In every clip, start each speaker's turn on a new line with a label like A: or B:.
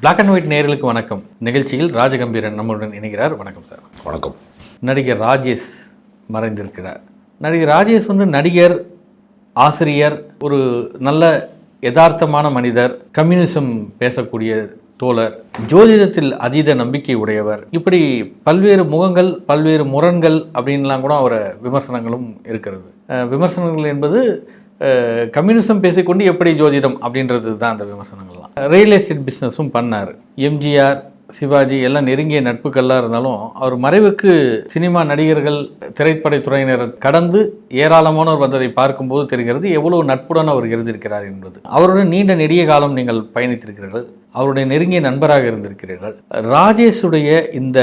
A: Black and white நேயர்களுக்கு வணக்கம். நிகழ்ச்சியில் ராஜகம்பீரன் நம்முடன் இணைகிறார். வணக்கம் சார்.
B: வணக்கம்.
A: நடிகர் ராஜேஷ் மறைந்திருக்கிறார். நடிகர் ராஜேஷ் நடிகர், ஆசிரியர், ஒரு நல்ல யதார்த்தமான மனிதர், கம்யூனிசம் பேசக்கூடிய தோழர், ஜோதிடத்தில் அதீத நம்பிக்கை உடையவர், இப்படி பல்வேறு முகங்கள், பல்வேறு முரண்கள் அப்படின்லாம் கூட அவர் விமர்சனங்களும் இருக்கிறது. விமர்சனங்கள் என்பது கம்யூனிசம் பேசிக்கொண்டு எப்படி ஜோதிடம் அப்படின்றது தான் அந்த விமர்சனங்கள்லாம். ரியல் எஸ்டேட் பிஸ்னஸும் பண்ணார். எம்ஜிஆர், சிவாஜி எல்லாம் நெருங்கிய நட்புகள்லாம் இருந்தாலும் அவர் மறைவுக்கு சினிமா நடிகர்கள், திரைப்படத்துறையினர் கடந்து ஏராளமானோர் வந்ததை பார்க்கும்போது தெரிகிறது எவ்வளவு நட்புடன் அவர் இருந்திருக்கிறார் என்பது. அவருடன் நீண்ட நெடிய காலம் நீங்கள் பயணித்திருக்கிறீர்கள், அவருடைய நெருங்கிய நண்பராக இருந்திருக்கிறீர்கள். ராஜேஷுடைய இந்த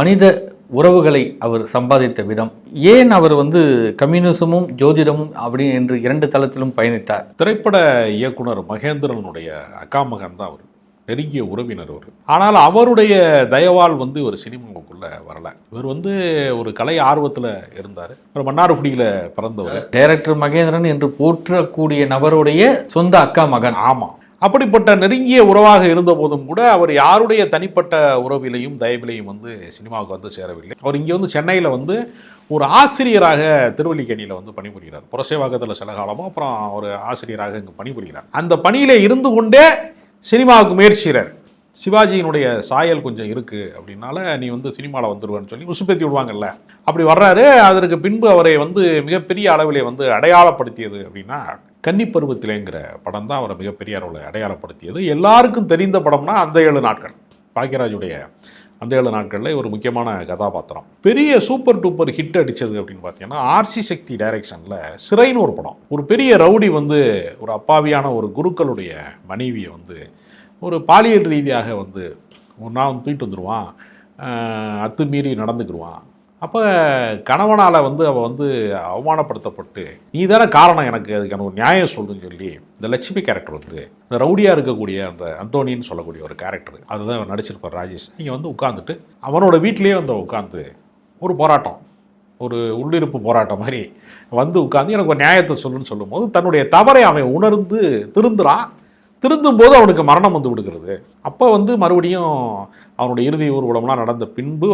A: மனித உறவுகளை அவர் சம்பாதித்த விதம், ஏன் அவர் கம்யூனிசமும் ஜோதிடமும் அப்படி என்று இரண்டு தளத்திலும் பயணித்தார்?
B: திரைப்பட இயக்குனர் மகேந்திரனுடைய அக்கா மகன் தான் அவர், நெருங்கிய உறவினர் அவர். ஆனால் அவருடைய தயவால் ஒரு சினிமாவுக்குள்ள வரல. இவர் ஒரு கலை ஆர்வத்தில் இருந்தார். ஒரு மன்னார்குடியில் பிறந்தவர்.
A: டைரக்டர் மகேந்திரன் என்று போற்றக்கூடிய நபருடைய சொந்த அக்கா மகன்.
B: ஆமாம். அப்படிப்பட்ட நெருங்கிய உறவாக இருந்த போதும் கூட அவர் யாருடைய தனிப்பட்ட உறவிலையும் தயவிலையும் சினிமாவுக்கு சேரவில்லை. அவர் இங்கே சென்னையில் ஒரு ஆசிரியராக திருவல்லிக்கேணியில் பணிபுரிகிறார். புரசேவாக்கத்தில் சில காலமும், அப்புறம் ஒரு ஆசிரியராக இங்கே பணிபுரிகிறார். அந்த பணியில் இருந்து கொண்டே சினிமாவுக்கு முயற்சிகிறார். சிவாஜியினுடைய சாயல் கொஞ்சம் இருக்குது அப்படின்னால நீ சினிமாவில் வந்துடுவேன்னு சொல்லி உசுப்பேத்தி விடுவாங்கல்ல, அப்படி வர்றாரு. அதற்கு பின்பு அவரை மிகப்பெரிய அளவிலே அடையாளப்படுத்தியது அப்படின்னா கன்னிப்பருவத்திலேங்கிற படம் தான் அவரை மிகப்பெரிய அளவில் அடையாளப்படுத்தியது. எல்லாருக்கும் தெரிந்த படம்னா அந்த 7 நாட்கள், பாக்கியராஜுடைய அந்த 7 நாட்களில் ஒரு முக்கியமான கதாபாத்திரம். பெரிய சூப்பர் டூப்பர் ஹிட் அடித்தது அப்படின்னு பார்த்தீங்கன்னா ஆர்சி சக்தி டைரக்ஷனில் சிறைன்னு ஒரு படம். ஒரு பெரிய ரவுடி ஒரு அப்பாவியான ஒரு குருக்களுடைய மனைவியை ஒரு பாலியல் ரீதியாக ஒரு நாள் தூக்கிட்டு வந்துடுவான், அத்துமீறி நடந்துக்கிடுவான். அப்போ கணவனால் அவள் அவமானப்படுத்தப்பட்டு நீ தானே காரணம், அதுக்கான ஒரு நியாயம் சொல்லுன்னு சொல்லி இந்த லட்சுமி கேரக்டர் இந்த ரவுடியாக இருக்கக்கூடிய அந்த அந்தோனின்னு சொல்லக்கூடிய ஒரு கேரக்டர், அதுதான் அவர் நடிச்சிருப்பார் ராஜேஷ். நீங்கள் உட்காந்துட்டு அவனோட வீட்டிலேயே உட்காந்து ஒரு போராட்டம், ஒரு உள்ளிருப்பு போராட்டம் மாதிரி உட்காந்து எனக்கு ஒரு நியாயத்தை சொல்லுன்னு சொல்லும்போது தன்னுடைய தவறை அவன் உணர்ந்து திருந்தும் போது அவனுக்கு மரணம் விடுகிறது. அப்போ மறுபடியும் அவனுடைய இறுதி ஊர்வலம்லாம் நடந்த பின்பு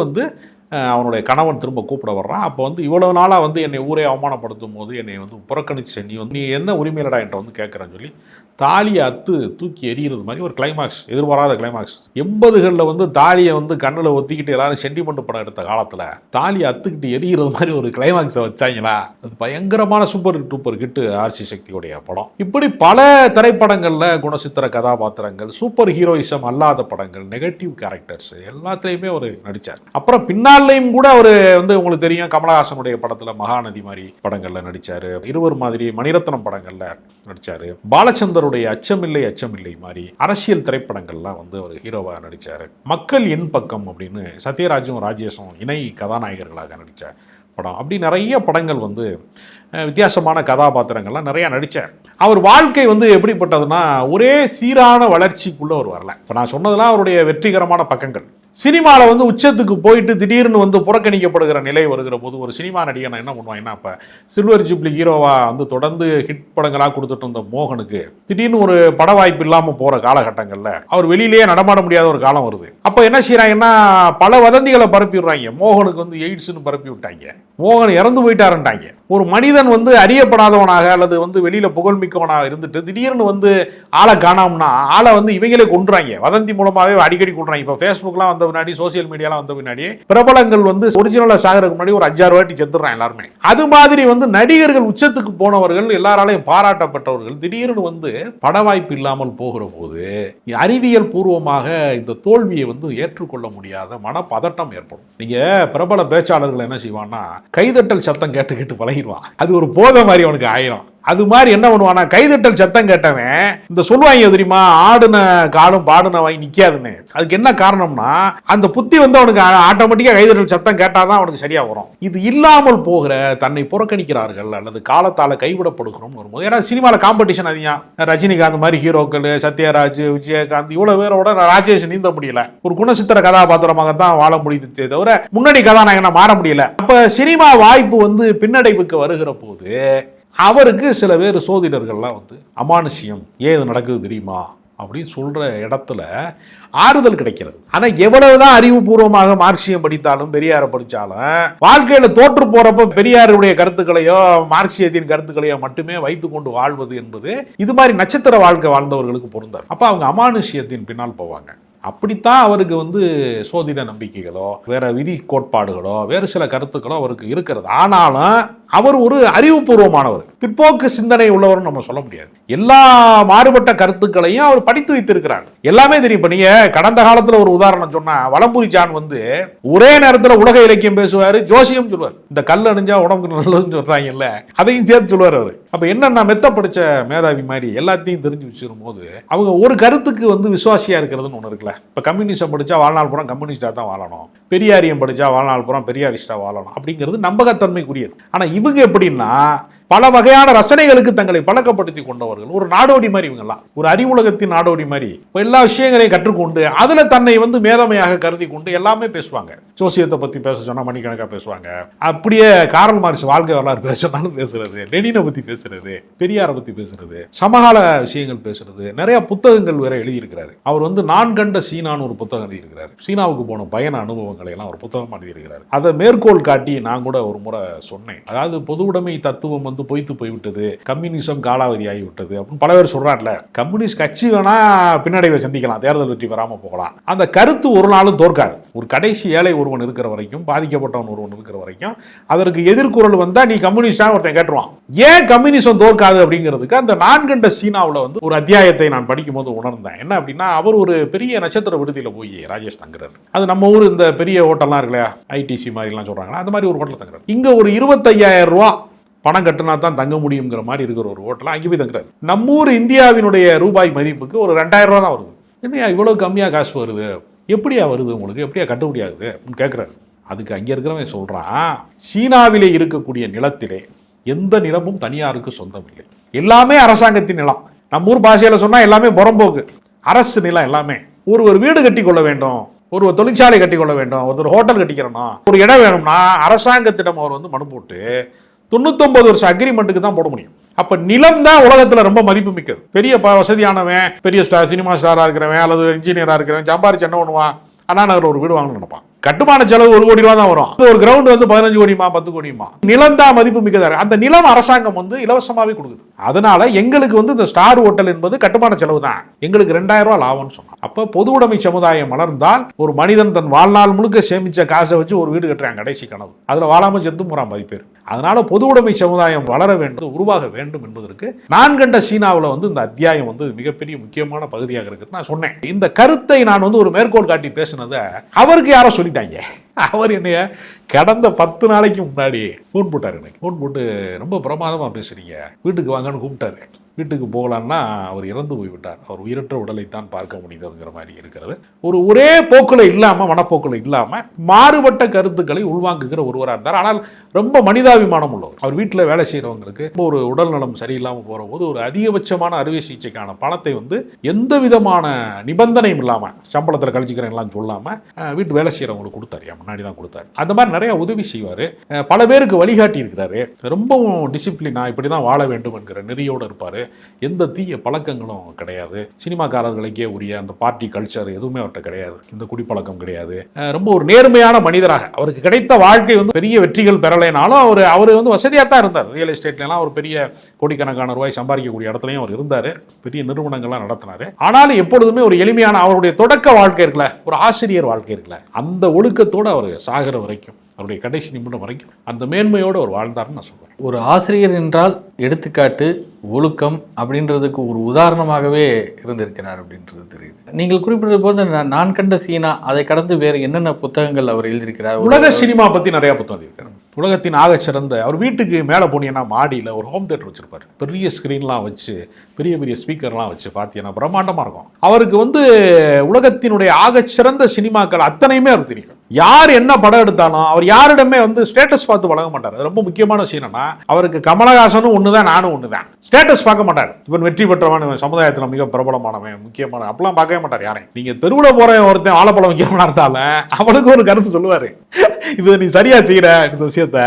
B: அவனுடைய கணவன் திரும்ப கூப்பிட வர்றான். அப்போ இவ்வளவு நாளாக என்னை ஊரே அவமானப்படுத்தும் போது என்னை புறக்கணிச்சு நீ என்ன உரிமையிலடா என்கிட்ட கேட்குறேன்னு சொல்லி தாலியை தூக்கி எறிகிறது மாதிரி ஒரு கிளைமாக்ஸ், எதிர்பாராத கிளைமாக்ஸ். 80களில் தாலியை கண்ணில் ஒத்திக்கிட்டு எல்லாரும் சென்டிமெண்ட் படம் எடுத்த காலத்தில் தாலியை அத்துக்கிட்டு எரிகிறது மாதிரி ஒரு கிளைமாக்ஸை வச்சாங்களா, அது பயங்கரமான சூப்பர் டூப்பர் ஹிட்டு ஆர்சி சக்தியுடைய படம். இப்படி பல திரைப்படங்களில் குணசித்திர கதாபாத்திரங்கள், சூப்பர் ஹீரோயிசம் அல்லாத படங்கள், நெகட்டிவ் கேரக்டர்ஸ் எல்லாத்துலேயுமே அவர் நடித்தார். அப்புறம் பின்னாலையும் கூட அவர் உங்களுக்கு தெரியும் கமலஹாசனுடைய படத்தில் மகாநதி மாதிரி படங்களில் நடித்தார். இருவர் மாதிரி மணிரத்னம் படங்களில் நடித்தார். பாலச்சந்தருடைய அச்சமில்லை மாதிரி அரசியல் திரைப்படங்கள்லாம் அவர் ஹீரோவாக நடித்தார். மக்கள் என் பக்கம் அப்படின்னு சத்யராஜும் ராஜேஷும் இணை கதாநாயகர்களாக நடித்த படம். அப்படி நிறைய படங்கள் வித்தியாசமான கதாபாத்திரங்கள்லாம் நிறையா நடித்தார். அவர் வாழ்க்கை எப்படிப்பட்டதுன்னா ஒரே சீரான வளர்ச்சிக்குள்ளே அவர் வரல. இப்போ நான் சொன்னதெல்லாம் அவருடைய வெற்றிகரமான பக்கங்கள். சினிமாவில் உச்சத்துக்கு போயிட்டு திடீர்னு புறக்கணிக்கப்படுகிற நிலை வருகிற போது ஒரு சினிமா நடிகனை என்ன பண்ணுவாங்கன்னா, இப்போ சில்வர் ஜூப்ளி ஹீரோவாக தொடர்ந்து ஹிட் படங்களாக கொடுத்துட்டு இருந்த மோகனுக்கு திடீர்னு ஒரு பட வாய்ப்பு இல்லாமல் போகிற காலகட்டங்களில் அவர் வெளியிலேயே நடமாட முடியாத ஒரு காலம் வருது. அப்போ என்ன செய்கிறாங்கன்னா பல வதந்திகளை பரப்பி விடுறாங்க. மோகனுக்கு எய்ட்ஸ்னு பரப்பி விட்டாங்க, மோகன் இறந்து போயிட்டாருன்ட்டாங்க. ஒரு மனிதன் அறியப்படாதவனாக அல்லது வெளியில் புகழ்மிக்கவனாக இருந்துட்டு திடீர்னு ஆளை காணாமனா ஆளை இவங்களே கொண்டுறாங்க, வதந்தி மூலமாகவே அடிக்கடி கொண்டுறாங்க. இப்போ ஃபேஸ்புக்லாம் பின்னாடி, சோசியல் மீடியாலாம் வந்த பின்னாடி பிரபலங்கள் ஒரிஜினலா சாகறதுக்கு முன்னாடி ஒரு 5-6 வாட்டி செத்துறாங்க எல்லாருமே. அது மாதிரி நடிகர்கள் உச்சத்துக்கு போனவர்கள், எல்லாராலையும் பாராட்டப்பட்டவர்கள் திடீர்னு பட வாய்ப்பு இல்லாமல் போகிற போது அறிவியல் பூர்வமாக இந்த தோல்வியை ஏற்றுக்கொள்ள முடியாத மனப்பதட்டம் ஏற்படும். நீங்க பிரபல பேச்சாளர்கள் என்ன செய்வான்னா கைதட்டல் சத்தம் கேட்டு பழகிடுவான். அது ஒரு போதை மாதிரி அவனுக்கு ஆயிரும். அது மாதிரி என்ன பண்ணுவானா, கைதட்டல் சத்தம் கேட்டவன் இந்த சொல்லுவாங்க தெரியுமா, ஆடுன காலும் பாடுன வாங்கி நிக்காதுன்னு. அதுக்கு என்ன காரணம்னா அந்த புத்தி அவனுக்கு ஆட்டோமேட்டிக்கா கைதட்டல் சத்தம் கேட்டாதான் அவனுக்கு சரியா வரும். இது இல்லாமல் போகிற தன்னை புறக்கணிக்கிறார்கள் அல்லது காலத்தால கைவிடப்படுகிறோம் வரும்போது, ஏன்னா சினிமால காம்படிஷன் அதிகம். ரஜினிகாந்த் மாதிரி ஹீரோக்கள், சத்யராஜ், விஜயகாந்த் இவ்வளவு பேரோட ராஜேஷ் நீந்த முடியல. ஒரு குணசித்திர கதாபாத்திரமாக தான் வாழ முடியுது தவிர முன்னணி கதாநாயகனா மாற முடியல. அப்ப சினிமா வாய்ப்பு பின்னடைவுக்கு வருகிற போது அவருக்கு சில பேர் சோதிடர்கள்லாம் அமானுஷ்யம், ஏது நடக்குது தெரியுமா அப்படின்னு சொல்ற இடத்துல ஆறுதல் கிடைக்கிறது. ஆனா எவ்வளவுதான் அறிவுபூர்வமாக மார்க்சியம் படித்தாலும் பெரியாரை படித்தாலும் வாழ்க்கையில தோற்று போறப்ப பெரியாருடைய கருத்துக்களையோ மார்க்சியத்தின் கருத்துக்களையோ மட்டுமே வைத்துக் கொண்டு வாழ்வது என்பது இது மாதிரி நட்சத்திர வாழ்க்கை வாழ்ந்தவர்களுக்கு பொருந்தாது. அப்ப அவங்க அமானுஷ்யத்தின் பின்னால் போவாங்க. அப்படித்தான் அவருக்கு சோதிட நம்பிக்கைகளோ வேற விதி கோட்பாடுகளோ வேறு சில கருத்துக்களோ அவருக்கு இருக்கிறது. ஆனாலும் அவர் ஒரு அறிவுபூர்வமானவர், பிற்போக்கு சிந்தனை உள்ளவர் நம்ம சொல்ல முடியாது. எல்லா மாறுபட்ட கருத்துக்களையும் அவர் படித்து வைத்திருக்கிறார். எல்லாமே தெரியும். இப்ப நீங்க கடந்த காலத்துல ஒரு உதாரணம் சொன்னா, வலம்புரி ஜான் ஒரே நேரத்துல உலக இலக்கியம் பேசுவாரு, ஜோசியம் சொல்லுவார். இந்த கல் அணிஞ்சா உடம்புக்கு நல்லதுன்னு சொல்றாங்கல்ல, அதையும் சேர்த்து சொல்லுவார் அவரு. அப்ப என்னன்னா மெத்த படிச்ச மேதாவி மாதிரி எல்லாத்தையும் தெரிஞ்சு வச்சிரும் போது அவங்க ஒரு கருத்துக்கு விசுவாசியா இருக்கிறதுன்னு ஒண்ணு இருக்குல்ல. இப்ப கம்யூனிஸ்டம் படிச்சா வாழ்நாள் புறம் கம்யூனிஸ்டா தான் வாழணும், பெரியாரியம் படிச்சா வாழ்நாள் புறம் பெரியாரிஸ்டா வாழணும் அப்படிங்கிறது நம்பகத்தன்மைக்குரியது. ஆனா இவங்க எப்படின்னா பல வகையான ரசனைகளுக்கு தங்களை பழக்கப்படுத்தி கொண்டவர்கள். ஒரு நாடோடி மாதிரி இவங்கெல்லாம், ஒரு அறிவுலகத்தின் நாடோடி மாதிரி எல்லா விஷயங்களையும் கற்றுக்கொண்டு அதுல தன்னை மேதமையாக கருதி கொண்டு எல்லாமே பேசுவாங்க. ஜோசியத்தை பத்தி பேச சொன்னா மணிக்கணக்கா பேசுவாங்க. அப்படியே கார்ல் மார்க்ஸ் வாழ்க்கை வரலாறு பேச சொன்னாலும் பேசுறது, லெனினை பத்தி பேசுறது, பெரியாரை பத்தி பேசுறது, சமகால விஷயங்கள் பேசுறது, நிறைய புத்தகங்கள் வேற எழுதியிருக்கிறாரு. அவர் நான் கண்ட சீனான்னு ஒரு புத்தகம் எழுதியிருக்கிறாரு. சீனாவுக்கு போன பயண அனுபவங்களை எல்லாம் ஒரு புத்தகம் எழுதியிருக்கிறாரு. அதை மேற்கோள் காட்டி நான் கூட ஒரு முறை சொன்னேன். அதாவது பொது உடைமை தத்துவம் பொய்த்து போய்விட்டது, கம்யூனிசம் காலாவதி ஆகிவிட்டது அப்படின்னு பல பேர் சொல்றாங்கல்ல. கம்யூனிஸ்ட் கட்சி வேணா பின்னடைவை சந்திக்கலாம், தேர்தல் வெற்றி பெறாம போகலாம். அந்த கருத்து ஒரு நாளும் தோற்காது. ஒரு கடைசி ஏழை ஒருவன் இருக்கிற வரைக்கும், பாதிக்கப்பட்டவன் ஒருவன் இருக்கிற வரைக்கும் அதற்கு எதிர்குரல் வந்தா நீ கம்யூனிஸ்டா ஒருத்தன் கேட்டுருவான். ஏன் கம்யூனிசம் தோற்காது அப்படிங்கிறதுக்கு அந்த நான்கண்ட சீனாவில் ஒரு அத்தியாயத்தை நான் படிக்கும் போது உணர்ந்தேன். என்ன அப்படின்னா, அவர் ஒரு பெரிய நட்சத்திர விடுதியில போய் ராஜேஷ் தங்குறாரு. அது நம்ம ஊர் இந்த பெரிய ஹோட்டல்லாம் இருக்குல்ல, ஐடிசி மாதிரி எல்லாம் சொல்றாங்க, அந்த மாதிரி ஒரு ஹோட்டல் தங்குறாரு. இங்க ஒரு 25,000 ரூபாய் பணம் கட்டினா தான் தங்க முடியுங்கிற மாதிரி இருக்கிற ஒரு ஹோட்டல் அங்கே போய் தங்குறாரு. நம்ம ஊர் இந்தியாவினுடைய ரூபாய் மதிப்புக்கு ஒரு 2,000 ரூபா தான் வருது. என்னையா இவ்வளவு கம்மியா காசு வருது, எப்படியா வருது உங்களுக்கு, எப்படியா கட்ட முடியாது அப்படின்னு கேட்கிறாரு. அதுக்கு அங்கே இருக்கிறவன் சொல்றான், சீனாவிலே இருக்கக்கூடிய நிலத்திலே எந்த நிலமும் தனியாருக்கு சொந்தம் இல்லை, எல்லாமே அரசாங்கத்தின் நிலம். நம்ம ஊர் பாஷையில சொன்னா எல்லாமே புறம்போக்கு, அரசு நிலம் எல்லாமே. ஒரு வீடு கட்டி கொள்ள வேண்டும், ஒரு தொழிற்சாலை கட்டி கொள்ள வேண்டும், ஒரு ஹோட்டல் கட்டிக்கிறோம்னா, ஒரு இடம் வேணும்னா அரசாங்கத்திடம் அவர் மனு போட்டு 99 வருஷம் அக்ரிமெண்ட்டுக்கு தான் போட முடியும். அப்ப நிலம் தான் உலகத்துல ரொம்ப மதிப்பு மிக்கது. பெரிய வசதியானவன், பெரிய சினிமா ஸ்டாரா இருக்கிறவன் அல்லது இன்ஜினியரா இருக்கிறவன் சம்பாரிச்சு என்ன பண்ணுவான், அண்ணா நகர் ஒரு வீடு வாங்கணும்னு நினைப்பான். கட்டுமான செலவு 1 கோடி ரூபா தான் வரும். ஒரு கிரவுண்ட் 15 கோடியுமா 10 கோடியுமா. நிலம் தான் மதிப்பு மிக்கதா. அந்த நிலம் அரசாங்கம் இலவசமாவே கொடுக்குது. அதனால எங்களுக்கு இந்த ஸ்டார் ஹோட்டல் என்பது கட்டுமான செலவு தான், எங்களுக்கு 2,000 ரூபாய் லாபம்னு சொன்னாங்க. அப்ப பொது உடைமை சமுதாயம் வளர்ந்தால் ஒரு மனிதன் தன் வாழ்நாள் முழுக்க சேமிச்ச காசை வச்சு ஒரு வீடு கட்டுறாங்க, கடைசி கனவு. அதுல வாழாம செத்து போறான் பாதி பேர். அதனால பொது உடைமை சமுதாயம் வளர வேண்டும், உருவாக வேண்டும் என்பதற்கு நான் கண்ட சீனாவில் இந்த அத்தியாயம் மிகப்பெரிய முக்கியமான பகுதியாக இருக்கு நான் சொன்னேன். இந்த கருத்தை நான் ஒரு மேற்கோள் காட்டி பேசினதை அவருக்கு யாரோ சொல்லிட்டாங்க. அவர் என்னைய கடந்த 10 நாளைக்கு முன்னாடி போன் போட்டார். எனக்கு போன் போட்டு ரொம்ப பிரமாதமா பேசுறீங்க, வீட்டுக்கு வாங்கன்னு கூப்பிட்டாரு. வீட்டுக்கு போகலான்னா அவர் இறந்து போய்விட்டார், அவர் உயிரற்ற உடலைத்தான் பார்க்க முடியுதுங்கிற மாதிரி இருக்கிறது. ஒரே போக்குல இல்லாம, மனப்போக்குல இல்லாம மாறுபட்ட கருத்துக்களை உள்வாங்குகிற ஒருவராக இருந்தார். ஆனால் ரொம்ப மனிதாபிமானம் உள்ளவர். அவர் வீட்டில் வேலை செய்யறவங்களுக்கு ஒரு உடல் நலம் சரியில்லாமல் போற போது ஒரு அதிகபட்சமான அறுவை சிகிச்சைக்கான பணத்தை எந்த விதமான நிபந்தனையும் இல்லாம, சம்பளத்தில் கழிச்சுக்கிறேன் எல்லாம் சொல்லாம வீட்டு வேலை செய்யறவங்களுக்கு கொடுத்தாரு. முன்னாடி தான் கொடுத்தாரு. அந்த மாதிரி நிறைய உதவி செய்வாரு. பல பேருக்கு வழிகாட்டி இருக்கிறாரு. ரொம்பவும் டிசிப்ளினா இப்படிதான் வாழ வேண்டும் என்கிற நெறியோடு இருப்பாரு. எந்த தீய பழக்கங்களும் கிடையாது. சினிமாக்காரர்களுக்கே உரிய அந்த பார்ட்டி கல்ச்சர் எதுவுமே அவர்கிட்ட கிடையாது. இந்த குடிப்பழக்கம் கிடையாது. ரொம்ப ஒரு நேர்மையான மனிதராக அவருக்கு கிடைத்த வாழ்க்கை பெரிய வெற்றிகள் பெறலைனாலும் அவர் வசதியாக தான் இருந்தார். ரியல் எஸ்டேட்லாம் ஒரு பெரிய கோடிக்கணக்கான ரூபாய் சம்பாதிக்கக்கூடிய இடத்துலையும் அவர் இருந்தார். பெரிய நிறுவனங்கள்லாம் நடத்தினாரு. ஆனாலும் எப்பொழுதுமே ஒரு எளிமையான அவருடைய தொடக்க வாழ்க்கை இருக்குல்ல, ஒரு ஆசிரியர் வாழ்க்கை இருக்குல்ல, அந்த ஒழுக்கத்தோடு அவர் சாகிற வரைக்கும், அவருடைய கடைசி நிமிடம் வரைக்கும் அந்த மேன்மையோடு அவர் வாழ்ந்தார்னு நான் சொல்றேன்.
A: ஒரு ஆசிரியர் என்றால் எடுத்துக்காட்டு, ஒழுக்கம் அப்படின்றதுக்கு ஒரு உதாரணமாகவே இருந்திருக்கிறார் அப்படின்றது தெரியுது. நீங்கள் குறிப்பிட்டது போது நான் கண்ட சீனா, அதை கடந்து வேறு என்னென்ன புத்தகங்கள் அவர் எழுதியிருக்கிறார்.
B: உலக சினிமா பத்தி நிறைய புத்தகம் இருக்கிறார். உலகத்தின் ஆக சிறந்த, அவர் வீட்டுக்கு மேலே போனீங்கன்னா மாடியில் ஒரு ஹோம் தியேட்டர் வச்சிருப்பாரு. பெரிய ஸ்கிரீன்லாம் வச்சு, பெரிய பெரிய ஸ்பீக்கர்லாம் வச்சு பார்த்தீங்கன்னா பிரம்மாண்டமா இருக்கும். அவருக்கு உலகத்தினுடைய ஆக சிறந்த சினிமாக்கள் அத்தனையுமே அவருக்கு தெரியும். யார் என்ன படம் எடுத்தாலும் அவர் யாரிடமே ஸ்டேட்டஸ் பார்த்து வழங்க மாட்டார். அது ரொம்ப முக்கியமான விஷயம். அவருக்கு கமலஹாசனும் ஒண்ணுதான், நானும் ஒண்ணுதான். ஸ்டேட்டஸ் பார்க்க மாட்டார். இவன் வெற்றி பெற்றவன், சமுதாயத்தில் மிக பிரபலமானவன், முக்கியமான அப்படிலாம் பார்க்கவே மாட்டார் யாரையும். நீங்க தெருவில் போற ஒருத்தன் வாழைப்பழம் வைக்கிறவனா இருந்தாலும் அவனுக்கு ஒரு கருத்து சொல்லுவாரு, இது நீ சரியா செய்யற இந்த விஷயத்த,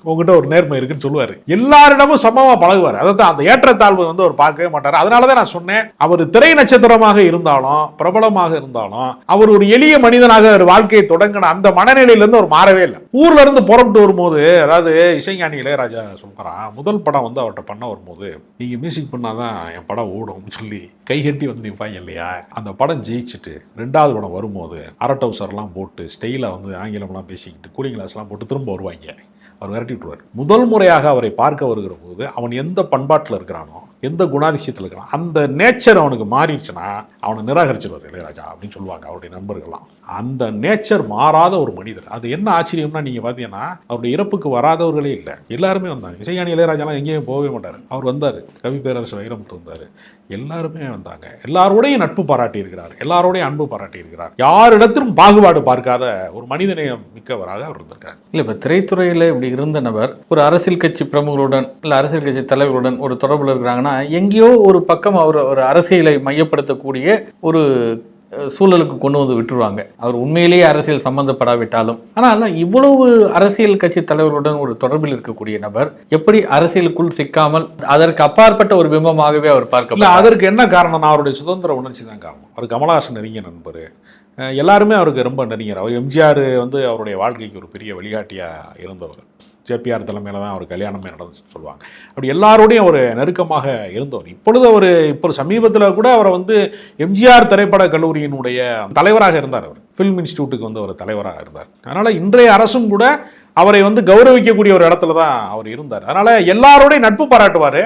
B: உங்ககிட்ட ஒரு நேர்மை இருக்குன்னு சொல்லுவாரு. எல்லாரிடமும் சமமா பழகுவார். அதாவது அந்த ஏற்றத்தாழ்வு வந்து அவர் பார்க்கவே மாட்டார். அதனாலதான் நான் சொன்னேன், அவர் திரை நட்சத்திரமாக இருந்தாலும் பிரபலமாக இருந்தாலும் அவர் ஒரு எளிய மனிதனாக ஒரு வாழ்க்கையை தொடங்கின அந்த மனநிலையிலிருந்து அவர் மாறவே இல்லை. ஊர்ல இருந்து புறப்பட்டு வரும்போது, அதாவது இசைஞானி இளையராஜா சொல்றான், முதல் படம் வந்து அவர்கிட்ட பண்ண வரும்போது, நீங்க மியூசிக் பண்ணாதான் என் படம் ஓடும் சொல்லி கைகட்டி வந்து நிற்பாங்க இல்லையா. அந்த படம் ஜெயிச்சுட்டு 2வது படம் வரும்போது அரட்டவுசர்லாம் போட்டு ஸ்டைலா வந்து ஆங்கிலம்லாம் பேசிக்கிட்டு கூலிங் கிளாஸ்லாம் போட்டு திரும்ப வருவாங்க. அவர் விரட்டி விட்டுருவார். முதல் முறையாக அவரை பார்க்க வருகிற போது அவன் எந்த பண்பாட்டில் இருக்கிறானோ, எந்த குணாதிசயத்தில் இருக்கிறான், அந்த நேச்சர் அவனுக்கு மாறிடுச்சுன்னா அவனை நிராகரிச்சிருவார் இளையராஜா அப்படின்னு சொல்லுவாங்க அவருடைய நண்பர்கள்லாம். அந்த நேச்சர் மாறாத ஒரு மனிதர். அது என்ன ஆச்சரியம்னா, நீங்க பாத்தீங்கன்னா அவருடைய இறப்புக்கு வராதவர்களே இல்லை, எல்லாருமே வந்தாங்க. இசைஞானி இளையராஜாலாம் எங்கேயும் போகவே மாட்டார். அவர் வந்தார், கவி பேரரசு வைரமுத்து வந்தார், எல்லாருமே வந்தாங்க. எல்லாரோடையும் நட்பு பாராட்டி இருக்கிறார், எல்லாரோடையும் அன்பு பாராட்டி இருக்கிறார். யாரிடத்திலும் பாகுபாடு பார்க்காத ஒரு மனிதநேயம் மிக்கவராக அவர் இருந்திருக்கார்.
A: இல்லை, இப்போ திரைத்துறையில் இப்படி இருந்த நபர் ஒரு அரசியல் கட்சி பிரமுகருடன் இல்லை அரசியல் கட்சி தலைவர்களுடன் ஒரு தொடர்பில் இருக்கிறாங்கன்னா, எங்கேயோ ஒரு பக்கம் அவர் ஒரு அரசியலை மையப்படுத்தக்கூடிய ஒரு சூழலுக்கு கொண்டு வந்து விட்டுருவாங்க. அவர் உண்மையிலேயே அரசியல் சம்பந்தப்படாவிட்டாலும். ஆனால் இவ்வளவு அரசியல் கட்சி தலைவர்களுடன் ஒரு தொடர்பில் இருக்கக்கூடிய நபர் எப்படி அரசியலுக்குள் சிக்காமல் அதற்கு அப்பாற்பட்ட ஒரு பிம்பமாகவே அவர் பார்க்க?
B: அதற்கு என்ன காரணம்னா அவருடைய சுதந்திர உணர்ச்சி தான் காரணம். அவர் கமலஹாசன் நெருங்கிய நண்பர், எல்லாருமே அவருக்கு ரொம்ப நெருங்கியர். அவர் எம்ஜிஆர் வந்து அவருடைய வாழ்க்கைக்கு ஒரு பெரிய வழிகாட்டியாக இருந்தவர். ஜேபிஆர் தலைமையில் தான் அவர் கல்யாணமே நடந்துச்சுன்னு சொல்லுவாங்க. அப்படி எல்லாரோடையும் அவர் நெருக்கமாக இருந்தவர். இப்பொழுது அவர் இப்போ சமீபத்தில் கூட அவரை வந்து எம்ஜிஆர் திரைப்பட கல்லூரியினுடைய தலைவராக இருந்தார். அவர் ஃபில்ம் இன்ஸ்டியூட்டுக்கு வந்து அவர் தலைவராக இருந்தார். அதனால் இன்றைய அரசும் கூட அவரை வந்து கௌரவிக்கக்கூடிய ஒரு இடத்துல தான் அவர் இருந்தார். அதனால எல்லாரோடையும் நட்பு பாராட்டுவார்,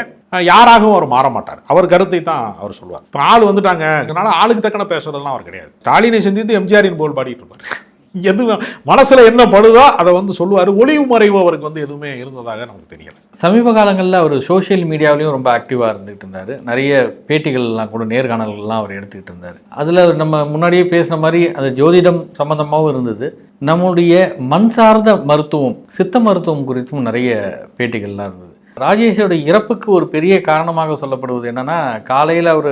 B: யாராகவும் அவர் மாற மாட்டார். அவர் கருத்தை தான் அவர் சொல்லுவார். இப்போ ஆள் வந்துட்டாங்க, அதனால ஆளுக்கு தக்கன பேசுறதுலாம் அவர் கிடையாது. ஸ்டாலினை சந்தித்து எம்ஜிஆரின் போல் பாடிட்டு இருப்பார். எது மனசுல என்ன படுதோ அதை வந்து சொல்லுவார். ஒளிவு மறைவு அவருக்கு வந்து எதுவுமே இருந்ததாக நமக்கு தெரியல.
A: சமீப காலங்களில் அவர் சோஷியல் மீடியாவிலையும் ரொம்ப ஆக்டிவாக இருந்துகிட்டு இருந்தார். நிறைய பேட்டிகள்லாம் கூட, நேர்காணல்கள்லாம் அவர் எடுத்துக்கிட்டு இருந்தார். அதில் நம்ம முன்னாடியே பேசின மாதிரி அது ஜோதிடம் சம்பந்தமாகவும் இருந்தது. நம்முடைய மண் சார்ந்த மருத்துவம், சித்த மருத்துவம் குறித்தும் நிறைய பேட்டிகள்லாம் இருந்தது. ராஜேஷோட இறப்புக்கு ஒரு பெரிய காரணமாக சொல்லப்படுவது என்னன்னா, காலையில் அவர்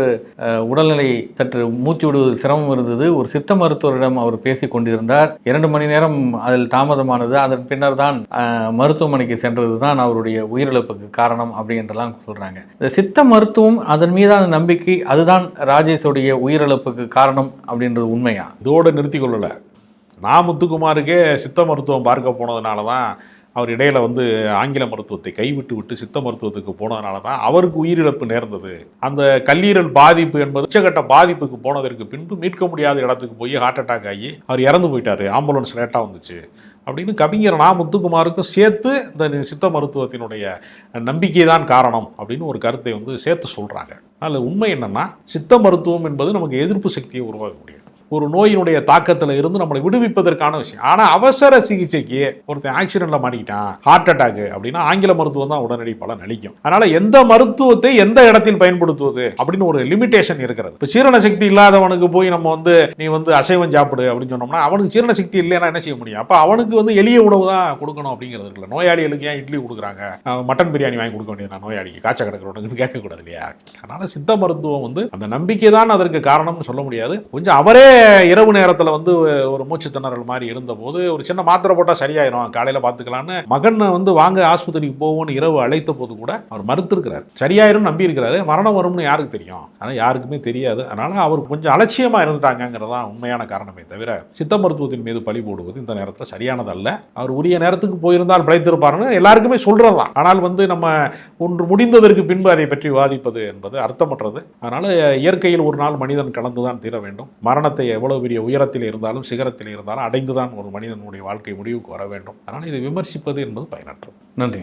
A: உடல்நிலை சற்று மூச்சு விடுவது சிரமம் இருந்தது. ஒரு சித்த மருத்துவரிடம் அவர் பேசி கொண்டிருந்தார். 2 மணி நேரம் அதில் தாமதமானது. அதன் பின்னர் தான் மருத்துவமனைக்கு சென்றது தான் அவருடைய உயிரிழப்புக்கு காரணம் அப்படின்றலாம் சொல்றாங்க. இந்த சித்த மருத்துவம், அதன் மீதான நம்பிக்கை, அதுதான் ராஜேஷோடைய உயிரிழப்புக்கு காரணம் அப்படின்றது உண்மையா?
B: இதோடு நிறுத்தி கொள்ளல. நான் முத்துக்குமாருக்கே சித்த மருத்துவம் பார்க்க போனதுனால தான் அவர் இடையில வந்து ஆங்கில மருத்துவத்தை கைவிட்டு சித்த மருத்துவத்துக்கு போனதுனால தான் அவருக்கு உயிரிழப்பு நேர்ந்தது. அந்த கல்லீரல் பாதிப்பு என்பது உச்சகட்ட பாதிப்புக்கு போனதற்கு பின்பு மீட்க முடியாத இடத்துக்கு போய் ஹார்ட் அட்டாக் ஆகி அவர் இறந்து போயிட்டாரு, ஆம்புலன்ஸ் லேட்டாக வந்துச்சு அப்படின்னு கவிஞர் நா முத்துக்குமாருக்கும் சேர்த்து இந்த சித்த மருத்துவத்தினுடைய நம்பிக்கை தான் காரணம் அப்படின்னு ஒரு கருத்தை வந்து சேர்த்து சொல்றாங்க. அதில் உண்மை என்னன்னா, சித்த மருத்துவம் என்பது நமக்கு எதிர்ப்பு சக்தியை உருவாக்க முடியும், ஒரு நோயினுடைய தாக்கத்தில் இருந்து நம்மளை விடுவிப்பதற்கான விஷயம். ஆனால் அவசர சிகிச்சைக்கு ஒருத்தன் ஆக்சிடென்ட்ல மாட்டிக்கிட்டான், ஹார்ட் அட்டாக் அப்படின்னா ஆங்கில மருத்துவம் தான் உடனடி பலன் அளிக்கும். அதனால எந்த மருத்துவத்தை எந்த இடத்தில் பயன்படுத்துவது அப்படின்னு ஒரு லிமிடேஷன் இருக்கிறது. இப்போ சீரண சக்தி இல்லாதவனுக்கு போய் நம்ம வந்து நீ வந்து அசைவம் சாப்பிடு அப்படின்னு சொன்னோம்னா அவனுக்கு சீரண சக்தி இல்லைன்னா என்ன செய்ய முடியும்? அப்போ அவனுக்கு வந்து எளிய உணவு தான் கொடுக்கணும் அப்படிங்கிறது இருக்குல்ல. நோயாளிகளுக்கு ஏன் இட்லி கொடுக்குறாங்க, மட்டன் பிரியாணி வாங்கி கொடுக்க வேண்டியது நோயாளிக்கு, காய்ச்ச கிடக்கிறவனுக்கு கேட்கக்கூடாது இல்லையா? அதனால சித்த மருத்துவம் வந்து அந்த நம்பிக்கை தான் அதற்கு காரணம்னு சொல்ல முடியாது. கொஞ்சம் அவரே இரவு நேரத்தில் வந்து ஒரு மூச்சு திணறல் மாதிரி இருந்தபோது ஒரு சின்ன மாத்திரை போட்டால் சரியாயிரும், காலையில் பார்த்துக்கலான்னு மகனை வந்து வாங்க ஆஸ்பத்திரிக்கு போவோன்னு இரவு அழைத்த போது கூட அவர் மறுத்திருக்கிறார். சரியாயிரும் நம்பி இருக்கிறாரு. மரணம் வரும்னு யாருக்கு தெரியும்? ஆனால் யாருக்குமே தெரியாது. அதனால அவர் கொஞ்சம் அலட்சியமாக இருந்துட்டாங்கிறதான் உண்மையான காரணமே தவிர சித்த மருத்துவத்தின் மீது பழி போடுவது இந்த நேரத்தில் சரியானதல்ல. அவர் உரிய நேரத்துக்கு போயிருந்தால் பிழைத்திருப்பாருன்னு எல்லாருக்குமே சொல்றதுதான். ஆனால் வந்து நம்ம ஒன்று முடிந்ததற்கு பின்பு அதை பற்றி விவாதிப்பது என்பது அர்த்தமற்றது. அதனால இயற்கையில் ஒரு நாள் மனிதன் கலந்துதான் தீர வேண்டும். மரணத்தை எவ்வளவு பெரிய உயரத்தில் இருந்தாலும் சிகரத்தில் இருந்தாலும் அடைந்துதான் ஒரு மனிதனுடைய வாழ்க்கை முடிவுக்கு வர வேண்டும். அதனால் இதை விமர்சிப்பது என்பது பயனற்றது.
A: நன்றி.